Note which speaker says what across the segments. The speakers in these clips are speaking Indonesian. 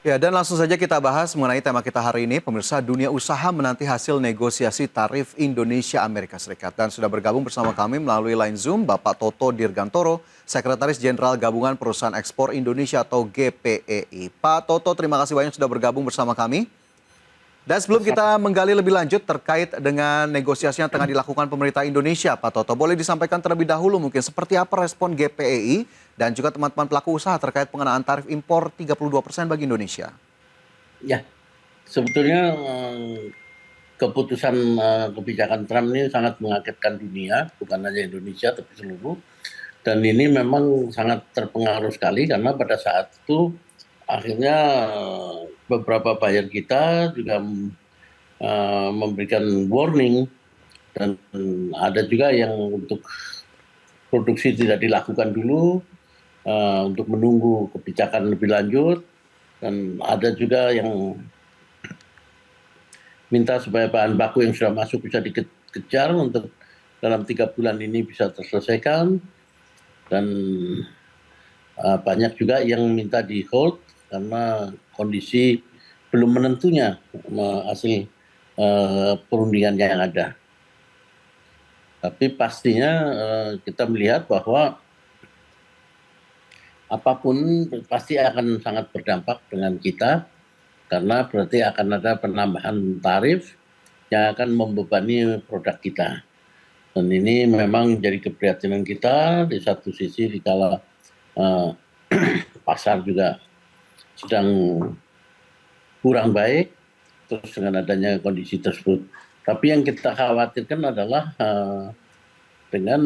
Speaker 1: Ya, dan langsung saja kita bahas mengenai tema kita hari ini. Pemirsa, dunia usaha menanti hasil negosiasi tarif Indonesia-Amerika Serikat. Dan sudah bergabung bersama kami melalui line Zoom, Bapak Toto Dirgantoro, Sekretaris Jenderal Gabungan Perusahaan Ekspor Indonesia atau GPEI. Pak Toto, terima kasih banyak sudah bergabung bersama kami. Dan sebelum kita menggali lebih lanjut terkait dengan negosiasi yang tengah dilakukan pemerintah Indonesia, Pak Toto, boleh disampaikan terlebih dahulu mungkin seperti apa respon GPEI dan juga teman-teman pelaku usaha terkait pengenaan tarif impor 32% bagi Indonesia?
Speaker 2: Ya, sebetulnya keputusan kebijakan Trump ini sangat mengagetkan dunia, bukan hanya Indonesia tapi seluruh. Dan ini memang sangat terpengaruh sekali karena pada saat itu akhirnya beberapa buyer kita juga memberikan warning, dan ada juga yang untuk produksi tidak dilakukan dulu untuk menunggu kebijakan lebih lanjut, dan ada juga yang minta supaya bahan baku yang sudah masuk bisa dikejar untuk dalam 3 bulan ini bisa terselesaikan, dan banyak juga yang minta di hold karena kondisi belum menentunya hasil perundingan yang ada. Tapi pastinya kita melihat bahwa apapun pasti akan sangat berdampak dengan kita, karena berarti akan ada penambahan tarif yang akan membebani produk kita. Dan ini memang jadi keprihatinan kita di satu sisi dikala pasar juga sedang kurang baik, terus dengan adanya kondisi tersebut. Tapi yang kita khawatirkan adalah dengan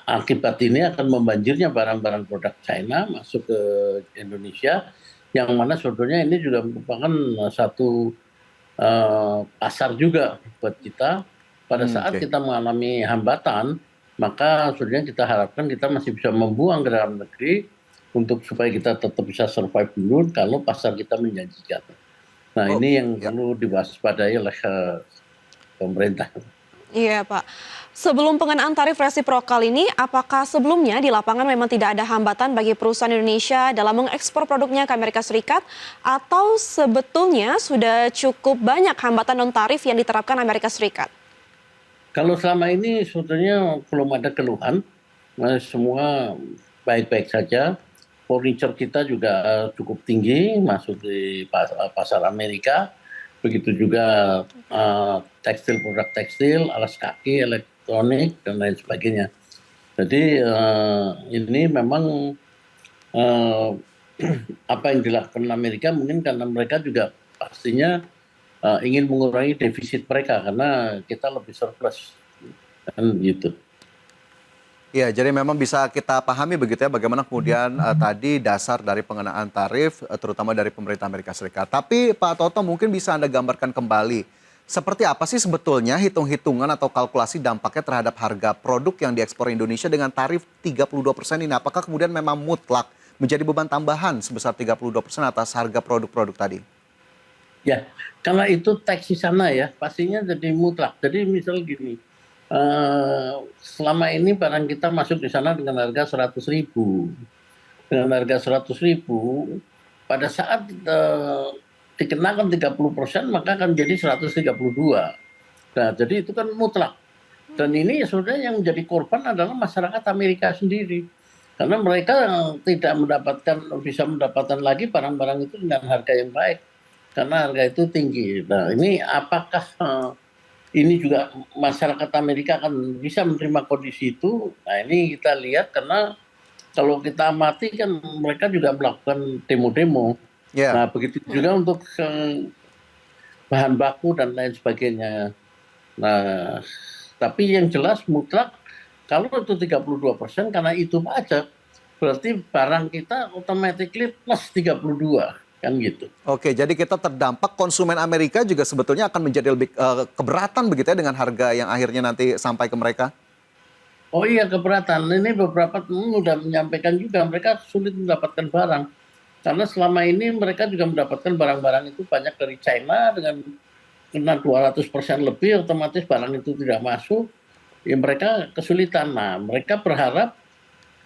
Speaker 2: akibat ini akan membanjirnya barang-barang produk China masuk ke Indonesia, yang mana sebetulnya ini juga merupakan satu pasar juga buat kita. Pada saat kita mengalami hambatan, maka sebetulnya kita harapkan kita masih bisa membuang ke dalam negeri untuk supaya kita tetap bisa survive dulu kalau pasar kita menjanjikan. Nah, ini yang perlu diwaspadai oleh pemerintah.
Speaker 3: Iya, Pak. Sebelum pengenaan tarif resiprokal ini, apakah sebelumnya di lapangan memang tidak ada hambatan bagi perusahaan Indonesia dalam mengekspor produknya ke Amerika Serikat, atau sebetulnya sudah cukup banyak hambatan non-tarif yang diterapkan Amerika Serikat?
Speaker 2: Kalau selama ini sebetulnya belum ada keluhan, semua baik-baik saja. Furniture kita juga cukup tinggi masuk di pasar Amerika. Begitu juga tekstil, produk tekstil, alas kaki, elektronik, dan lain sebagainya. Jadi ini memang apa yang dilakukan Amerika mungkin karena mereka juga pastinya ingin mengurangi defisit mereka karena kita lebih surplus, kan gitu.
Speaker 1: Ya, jadi memang bisa kita pahami begitu ya bagaimana kemudian tadi dasar dari pengenaan tarif terutama dari pemerintah Amerika Serikat. Tapi Pak Toto mungkin bisa Anda gambarkan kembali seperti apa sih sebetulnya hitung-hitungan atau kalkulasi dampaknya terhadap harga produk yang diekspor Indonesia dengan tarif 32% ini. Apakah kemudian memang mutlak menjadi beban tambahan sebesar 32% atas harga produk-produk tadi?
Speaker 2: Ya, karena itu teks di sana ya, pastinya jadi mutlak. Jadi misal gini, selama ini barang kita masuk di sana dengan harga 100.000. Dengan harga 100.000, pada saat dikenakan 30% maka akan jadi 132. Nah, jadi itu kan mutlak. Dan ini sebenarnya yang menjadi korban adalah masyarakat Amerika sendiri. Karena mereka tidak bisa mendapatkan lagi barang-barang itu dengan harga yang baik. Karena harga itu tinggi. Nah, ini apakah ini juga masyarakat Amerika akan bisa menerima kondisi itu? Nah, ini kita lihat karena kalau kita amati kan mereka juga melakukan demo-demo. Nah, begitu juga untuk bahan baku dan lain sebagainya. Nah, tapi yang jelas mutlak kalau itu 32% karena itu pajak, berarti barang kita automatically plus 32, kan gitu.
Speaker 1: Oke, jadi kita terdampak konsumen Amerika juga sebetulnya akan menjadi lebih keberatan begitu ya dengan harga yang akhirnya nanti sampai ke mereka?
Speaker 2: Oh iya, keberatan. Ini beberapa teman sudah menyampaikan juga mereka sulit mendapatkan barang. Karena selama ini mereka juga mendapatkan barang-barang itu banyak dari China dengan kena 200% lebih, otomatis barang itu tidak masuk, ya mereka kesulitan. Nah, mereka berharap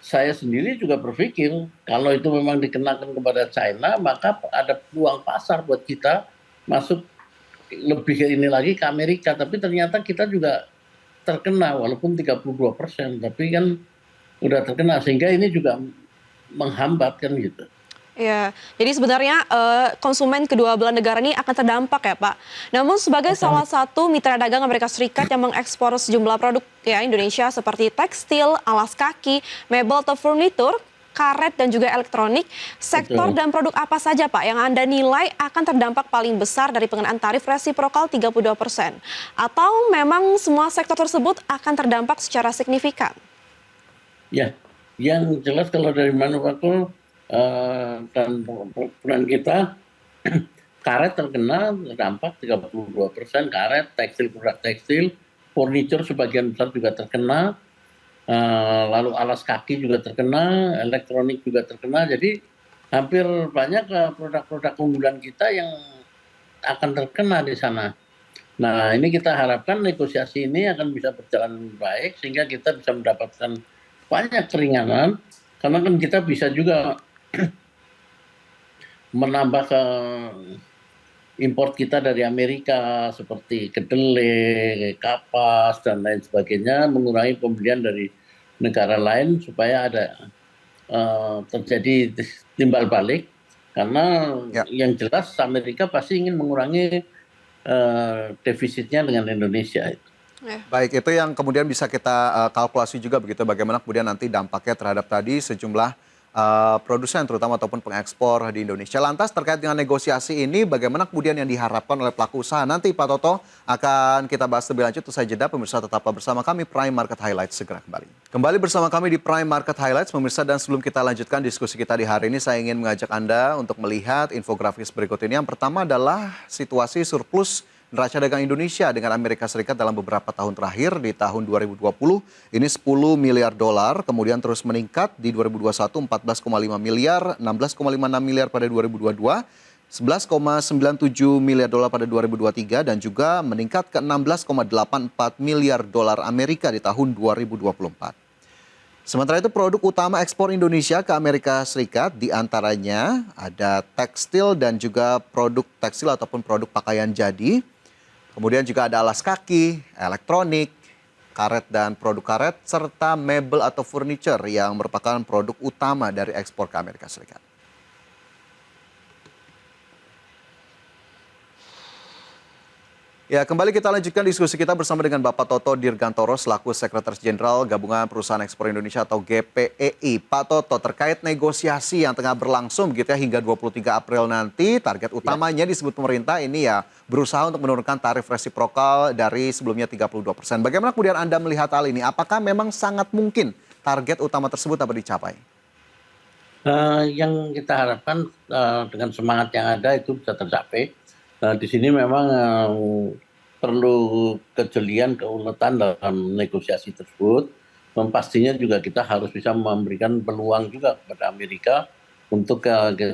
Speaker 2: saya sendiri juga berpikir kalau itu memang dikenakan kepada China, maka ada peluang pasar buat kita masuk lebih ke ini lagi ke Amerika. Tapi ternyata kita juga terkena walaupun 32%, tapi kan udah terkena sehingga ini juga menghambat kan gitu.
Speaker 3: Ya, jadi sebenarnya konsumen kedua belah negara ini akan terdampak ya Pak. Namun sebagai salah satu mitra dagang Amerika Serikat yang mengekspor sejumlah produk ya Indonesia seperti tekstil, alas kaki, mebel atau furnitur, karet dan juga elektronik, sektor
Speaker 2: Betul.
Speaker 3: dan produk apa saja Pak yang Anda nilai akan terdampak paling besar dari pengenaan tarif resiprokal 32%? Atau memang semua sektor tersebut akan terdampak secara signifikan?
Speaker 2: Ya, yang jelas kalau dari manufaktur dan peran kita, karet terkena dampak 32%, karet, tekstil, produk tekstil, furniture sebagian besar juga terkena, lalu alas kaki juga terkena, elektronik juga terkena, jadi hampir banyak produk-produk unggulan kita yang akan terkena di sana. Nah, ini kita harapkan negosiasi ini akan bisa berjalan baik sehingga kita bisa mendapatkan banyak keringanan, karena kan kita bisa juga menambah ke import kita dari Amerika seperti kedelai, kapas dan lain sebagainya, mengurangi pembelian dari negara lain supaya ada terjadi timbal balik, karena
Speaker 1: Ya.
Speaker 2: yang jelas Amerika pasti ingin mengurangi defisitnya dengan Indonesia.
Speaker 1: Baik, itu yang kemudian bisa kita kalkulasi juga begitu, bagaimana kemudian nanti dampaknya terhadap tadi sejumlah produsen terutama ataupun pengekspor di Indonesia. Lantas terkait dengan negosiasi ini, bagaimana kemudian yang diharapkan oleh pelaku usaha? Nanti Pak Toto akan kita bahas lebih lanjut usai jeda. Pemirsa tetaplah bersama kami, Prime Market Highlights segera kembali. Kembali bersama kami di Prime Market Highlights, pemirsa, dan sebelum kita lanjutkan diskusi kita di hari ini, saya ingin mengajak Anda untuk melihat infografis berikut ini. Yang pertama adalah situasi surplus neraca dagang Indonesia dengan Amerika Serikat dalam beberapa tahun terakhir. Di tahun 2020 ini 10 miliar dolar, kemudian terus meningkat di 2021 14,5 miliar, 16,56 miliar pada 2022, 11,97 miliar dolar pada 2023 dan juga meningkat ke 16,84 miliar dolar Amerika di tahun 2024. Sementara itu produk utama ekspor Indonesia ke Amerika Serikat diantaranya ada tekstil dan juga produk tekstil ataupun produk pakaian jadi. Kemudian juga ada alas kaki, elektronik, karet dan produk karet, serta mebel atau furniture yang merupakan produk utama dari ekspor ke Amerika Serikat. Ya, kembali kita lanjutkan diskusi kita bersama dengan Bapak Toto Dirgantoro selaku Sekretaris Jenderal Gabungan Perusahaan Ekspor Indonesia atau GPEI. Pak Toto, terkait negosiasi yang tengah berlangsung gitu ya hingga 23 April nanti, target utamanya disebut pemerintah ini ya berusaha untuk menurunkan tarif resiprokal dari sebelumnya 32%. Bagaimana kemudian Anda melihat hal ini? Apakah memang sangat mungkin target utama tersebut dapat dicapai?
Speaker 2: Yang kita harapkan dengan semangat yang ada itu bisa tercapai. Di sini memang perlu kejelian, keuletan dalam negosiasi tersebut. Pastinya juga kita harus bisa memberikan peluang juga kepada Amerika untuk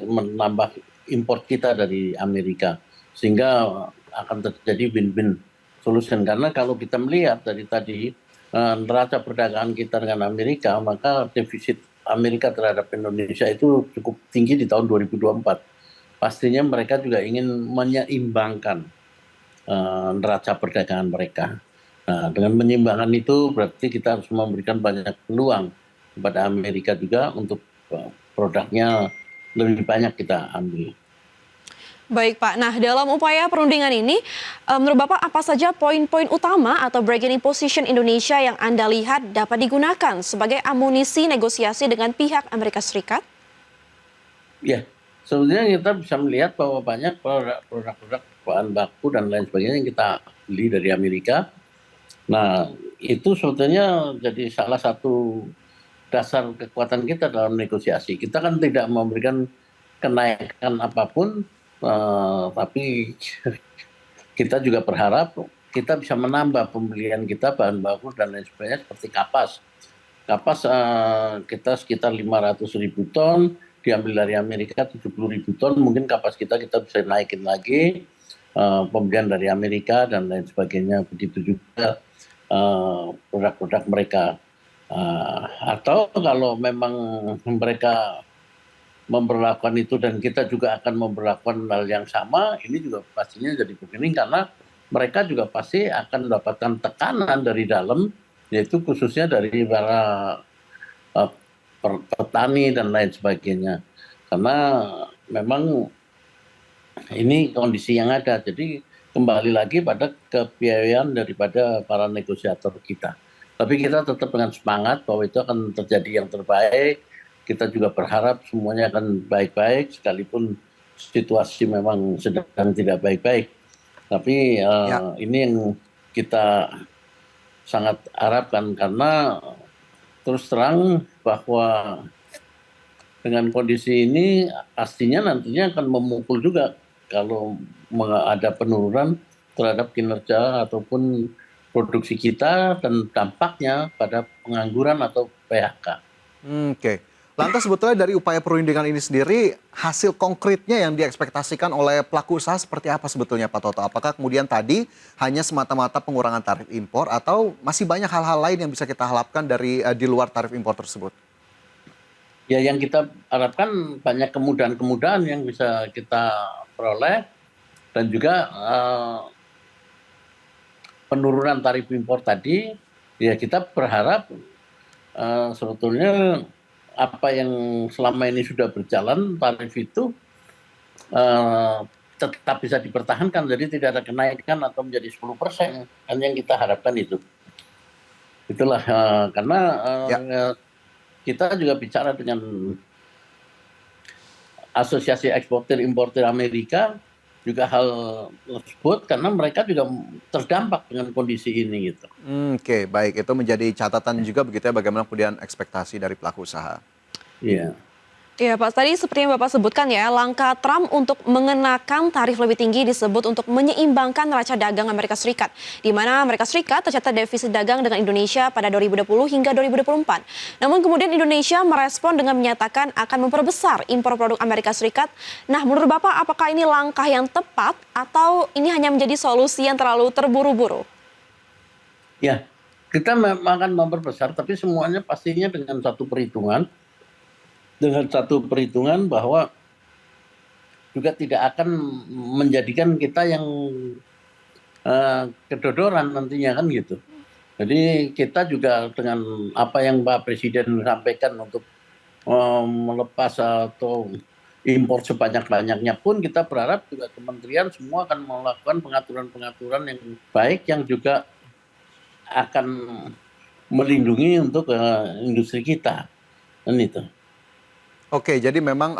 Speaker 2: menambah impor kita dari Amerika. Sehingga akan terjadi win-win solution. Karena kalau kita melihat dari tadi neraca perdagangan kita dengan Amerika, maka defisit Amerika terhadap Indonesia itu cukup tinggi di tahun 2024. Pastinya mereka juga ingin menyeimbangkan neraca perdagangan mereka. Nah, dengan menyeimbangkan itu berarti kita harus memberikan banyak peluang kepada Amerika juga untuk produknya lebih banyak kita ambil.
Speaker 3: Baik Pak, nah dalam upaya perundingan ini, menurut Bapak apa saja poin-poin utama atau bargaining position Indonesia yang Anda lihat dapat digunakan sebagai amunisi negosiasi dengan pihak Amerika Serikat?
Speaker 2: Ya, sebenarnya kita bisa melihat bahwa banyak produk-produk bahan baku dan lain sebagainya yang kita beli dari Amerika. Nah, itu sebetulnya jadi salah satu dasar kekuatan kita dalam negosiasi. Kita kan tidak memberikan kenaikan apapun, tapi kita juga berharap kita bisa menambah pembelian kita bahan baku dan lain sebagainya seperti kapas. Kapas kita sekitar 500.000 ton, diambil dari Amerika 70.000 ton, mungkin kapas kita bisa naikin lagi, pembelian dari Amerika dan lain sebagainya. Begitu juga produk-produk mereka. Atau kalau memang mereka memperlakukan itu dan kita juga akan memperlakukan hal yang sama, ini juga pastinya jadi begini karena mereka juga pasti akan mendapatkan tekanan dari dalam, yaitu khususnya dari para petani dan lain sebagainya. Karena memang ini kondisi yang ada, jadi kembali lagi pada kepiawaian daripada para negosiator kita. Tapi kita tetap dengan semangat bahwa itu akan terjadi yang terbaik. Kita juga berharap semuanya akan baik-baik, sekalipun situasi memang sedang tidak baik-baik. Tapi ini yang kita sangat harapkan, karena terus terang bahwa dengan kondisi ini pastinya nantinya akan memukul juga kalau ada penurunan terhadap kinerja ataupun produksi kita dan dampaknya pada pengangguran atau PHK.
Speaker 1: Oke. Lantas sebetulnya dari upaya perundingan ini sendiri, hasil konkretnya yang diekspektasikan oleh pelaku usaha seperti apa sebetulnya Pak Toto? Apakah kemudian tadi hanya semata-mata pengurangan tarif impor atau masih banyak hal-hal lain yang bisa kita harapkan dari di luar tarif impor tersebut?
Speaker 2: Ya, yang kita harapkan banyak kemudahan-kemudahan yang bisa kita peroleh, dan juga penurunan tarif impor tadi, ya kita berharap sebetulnya apa yang selama ini sudah berjalan, tarif itu tetap bisa dipertahankan, jadi tidak ada kenaikan atau menjadi 10%, kan yang kita harapkan itu. Itulah karena kita juga bicara dengan Asosiasi Eksportir Importir Amerika juga hal tersebut, karena mereka juga terdampak dengan kondisi ini gitu.
Speaker 1: Oke, baik. Itu menjadi catatan juga begitu ya, bagaimana kemudian ekspektasi dari pelaku usaha.
Speaker 2: Iya.
Speaker 3: Ya Pak, tadi seperti yang Bapak sebutkan ya, langkah Trump untuk mengenakan tarif lebih tinggi disebut untuk menyeimbangkan neraca dagang Amerika Serikat, di mana Amerika Serikat tercatat defisit dagang dengan Indonesia pada 2020 hingga 2024. Namun kemudian Indonesia merespon dengan menyatakan akan memperbesar impor produk Amerika Serikat. Nah, menurut Bapak apakah ini langkah yang tepat atau ini hanya menjadi solusi yang terlalu terburu-buru?
Speaker 2: Ya, kita memang akan memperbesar, tapi semuanya pastinya dengan satu perhitungan bahwa juga tidak akan menjadikan kita yang kedodoran nantinya, kan gitu. Jadi kita juga dengan apa yang Pak Presiden sampaikan untuk melepas atau impor sebanyak-banyaknya pun, kita berharap juga kementerian semua akan melakukan pengaturan-pengaturan yang baik yang juga akan melindungi untuk industri kita, kan itu.
Speaker 1: Oke, jadi memang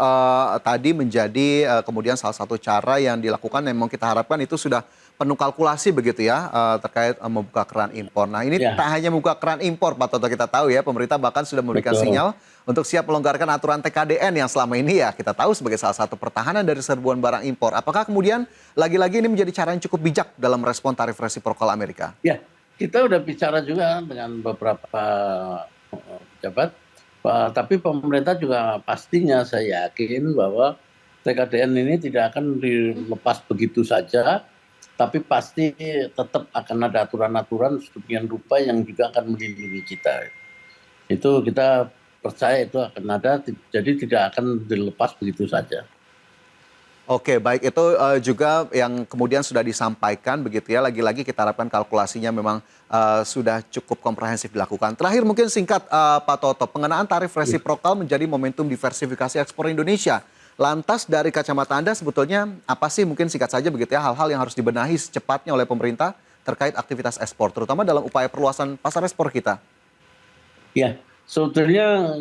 Speaker 1: tadi menjadi kemudian salah satu cara yang dilakukan, memang kita harapkan itu sudah penuh kalkulasi begitu ya, terkait membuka keran impor. Nah, ini tak hanya membuka keran impor, Pak Toto, kita tahu ya, pemerintah bahkan sudah memberikan sinyal untuk siap melonggarkan aturan TKDN yang selama ini ya kita tahu sebagai salah satu pertahanan dari serbuan barang impor. Apakah kemudian lagi-lagi ini menjadi cara yang cukup bijak dalam respon tarif resiprokal Amerika?
Speaker 2: Ya, kita udah bicara juga dengan beberapa pejabat. Tapi pemerintah juga pastinya saya yakin bahwa TKDN ini tidak akan dilepas begitu saja, tapi pasti tetap akan ada aturan-aturan sedemikian rupa yang juga akan melindungi kita. Itu kita percaya itu akan ada, jadi tidak akan dilepas begitu saja.
Speaker 1: Oke, baik, itu juga yang kemudian sudah disampaikan begitu ya. Lagi-lagi kita harapkan kalkulasinya memang sudah cukup komprehensif dilakukan. Terakhir mungkin singkat Pak Toto, pengenaan tarif resiprokal menjadi momentum diversifikasi ekspor Indonesia. Lantas dari kacamata Anda sebetulnya apa sih, mungkin singkat saja begitu ya, hal-hal yang harus dibenahi secepatnya oleh pemerintah terkait aktivitas ekspor, terutama dalam upaya perluasan pasar ekspor kita?
Speaker 2: Ya, sebetulnya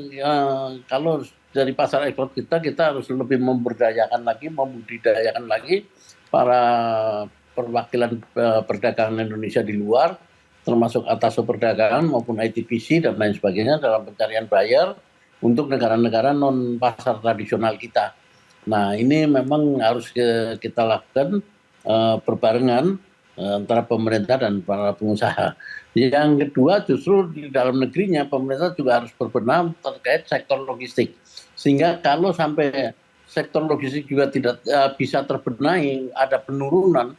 Speaker 2: kalau dari pasar ekspor kita harus lebih membudidayakan lagi para perwakilan perdagangan Indonesia di luar, termasuk atas perdagangan maupun ITBC dan lain sebagainya, dalam pencarian buyer untuk negara-negara non pasar tradisional kita. Nah, ini memang harus kita lakukan berbarengan antara pemerintah dan para pengusaha. Yang kedua, justru di dalam negerinya pemerintah juga harus berbenah terkait sektor logistik. Sehingga kalau sampai sektor logistik juga tidak bisa terbenahi, ada penurunan.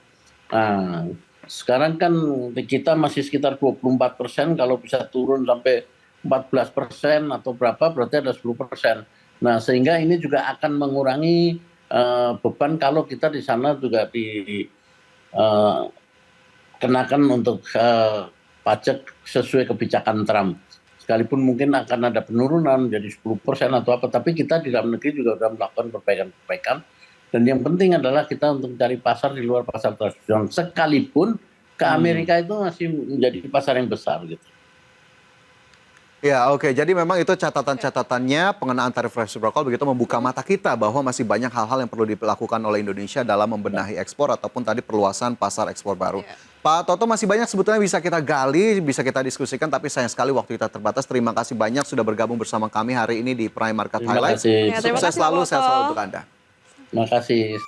Speaker 2: Nah, sekarang kan kita masih sekitar 24%, kalau bisa turun sampai 14% atau berapa, berarti ada 10%. Nah, sehingga ini juga akan mengurangi beban kalau kita di sana juga dikenakan untuk pajak sesuai kebijakan Trump. Sekalipun mungkin akan ada penurunan jadi 10% atau apa, tapi kita di dalam negeri juga sudah melakukan perbaikan-perbaikan. Dan yang penting adalah kita untuk mencari pasar di luar pasar tradisional. Sekalipun ke Amerika itu masih menjadi pasar yang besar gitu.
Speaker 1: Ya, oke. Jadi memang itu catatan-catatannya pengenaan tarif resiprokal begitu membuka mata kita bahwa masih banyak hal-hal yang perlu dilakukan oleh Indonesia dalam membenahi ekspor ataupun tadi perluasan pasar ekspor baru. Pak Toto, masih banyak sebetulnya bisa kita gali, bisa kita diskusikan, tapi sayang sekali waktu kita terbatas. Terima kasih banyak sudah bergabung bersama kami hari ini di Prime Market
Speaker 2: Terima
Speaker 1: Highlights.
Speaker 2: kasih.
Speaker 3: Ya, terima
Speaker 1: Sukses
Speaker 3: kasih, Pak
Speaker 1: selalu, sehat selalu
Speaker 3: Toto.
Speaker 1: untuk Anda.
Speaker 2: Terima kasih.